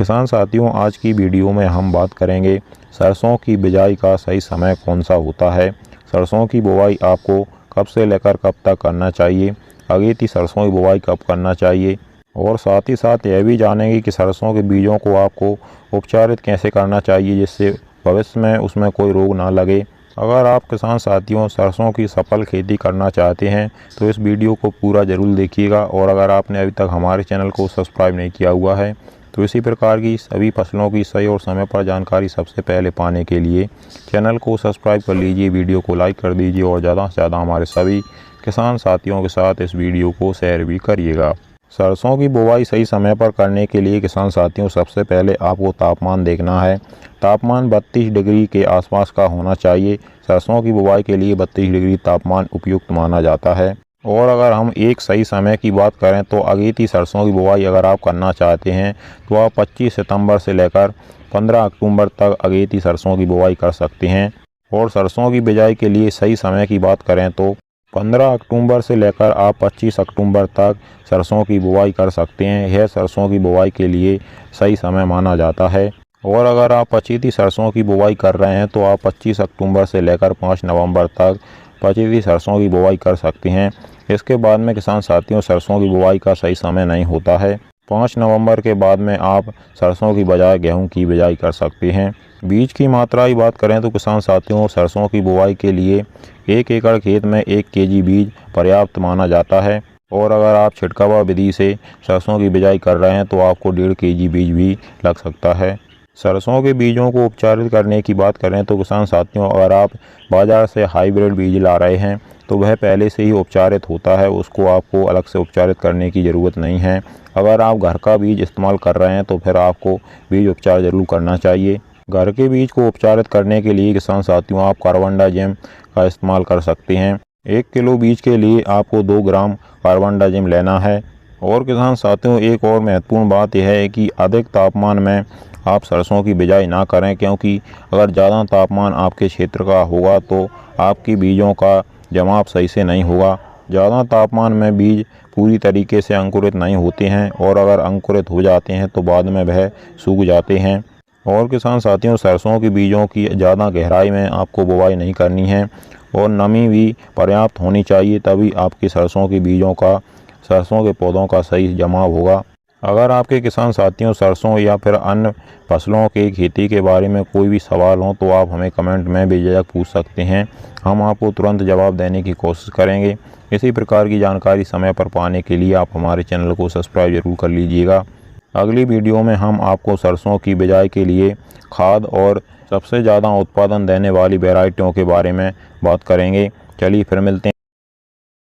किसान साथियों, आज की वीडियो में हम बात करेंगे सरसों की बिजाई का सही समय कौन सा होता है। सरसों की बुवाई आपको कब से लेकर कब तक करना चाहिए, अगेती सरसों की बुवाई कब करना चाहिए, और साथ ही साथ यह भी जानेंगे कि सरसों के बीजों को आपको उपचारित कैसे करना चाहिए जिससे भविष्य में उसमें कोई रोग ना लगे। अगर आप किसान साथियों सरसों की सफल खेती करना चाहते हैं तो इस वीडियो को पूरा ज़रूर देखिएगा, और अगर आपने अभी तक हमारे चैनल को सब्सक्राइब नहीं किया हुआ है तो इसी प्रकार की सभी फसलों की सही और समय पर जानकारी सबसे पहले पाने के लिए चैनल को सब्सक्राइब कर लीजिए, वीडियो को लाइक कर दीजिए और ज़्यादा से ज़्यादा हमारे सभी किसान साथियों के साथ इस वीडियो को शेयर भी करिएगा। सरसों की बुवाई सही समय पर करने के लिए किसान साथियों सबसे पहले आपको तापमान देखना है। तापमान 32 डिग्री के आसपास का होना चाहिए। सरसों की बुवाई के लिए 32 डिग्री तापमान उपयुक्त माना जाता है। और अगर हम एक सही समय की बात करें तो अगेती सरसों की बुवाई अगर आप करना चाहते हैं तो आप 25 सितंबर से लेकर 15 अक्टूबर तक अगेती सरसों की बुवाई कर सकते हैं। और सरसों की बिजाई के लिए सही समय की बात करें तो 15 अक्टूबर से लेकर आप 25 अक्टूबर तक सरसों की बुवाई कर सकते हैं। यह सरसों की बुवाई के लिए सही समय माना जाता है। और अगर आप पछेती सरसों की बुवाई कर रहे हैं तो आप 25 अक्टूबर से लेकर 5 नवंबर तक पछेती सरसों की बुवाई कर सकते हैं। इसके बाद में किसान साथियों सरसों की बुवाई का सही समय नहीं होता है। 5 नवंबर के बाद में आप सरसों की बजाय गेहूं की बिजाई कर सकते हैं। बीज की मात्रा की बात करें तो किसान साथियों सरसों की बुवाई के लिए 1 एकड़ खेत में 1 केजी बीज पर्याप्त माना जाता है। और अगर आप छिटकावा विधि से सरसों की बिजाई कर रहे हैं तो आपको 1.5 केजी बीज भी लग सकता है। सरसों के बीजों को उपचारित करने की बात करें तो किसान साथियों अगर आप बाज़ार से हाइब्रिड बीज ला रहे हैं तो वह पहले से ही उपचारित होता है, उसको आपको अलग से उपचारित करने की ज़रूरत नहीं है। अगर आप घर का बीज इस्तेमाल कर रहे हैं तो फिर आपको बीज उपचार ज़रूर करना चाहिए। घर के बीज को उपचारित करने के लिए किसान साथियों आप कार्बनडाजिम का इस्तेमाल कर सकते हैं। 1 किलो बीज के लिए आपको 2 ग्राम कार्बनडाजिम लेना है। और किसान साथियों एक और महत्वपूर्ण बात यह है कि अधिक तापमान में आप सरसों की बिजाई ना करें, क्योंकि अगर ज़्यादा तापमान आपके क्षेत्र का होगा तो आपकी बीजों का जमाव सही से नहीं होगा। ज़्यादा तापमान में बीज पूरी तरीके से अंकुरित नहीं होते हैं, और अगर अंकुरित हो जाते हैं तो बाद में वह सूख जाते हैं। और किसान साथियों सरसों के बीजों की ज़्यादा गहराई में आपको बुवाई नहीं करनी है, और नमी भी पर्याप्त होनी चाहिए, तभी आपकी सरसों के बीजों का सरसों के पौधों का सही जमाव होगा। अगर आपके किसान साथियों सरसों या फिर अन्य फसलों की खेती के बारे में कोई भी सवाल हो तो आप हमें कमेंट में बेझिझक पूछ सकते हैं, हम आपको तुरंत जवाब देने की कोशिश करेंगे। इसी प्रकार की जानकारी समय पर पाने के लिए आप हमारे चैनल को सब्सक्राइब जरूर कर लीजिएगा। अगली वीडियो में हम आपको सरसों की बिजाई के लिए खाद और सबसे ज़्यादा उत्पादन देने वाली वैरायटियों के बारे में बात करेंगे। चलिए फिर मिलते हैं।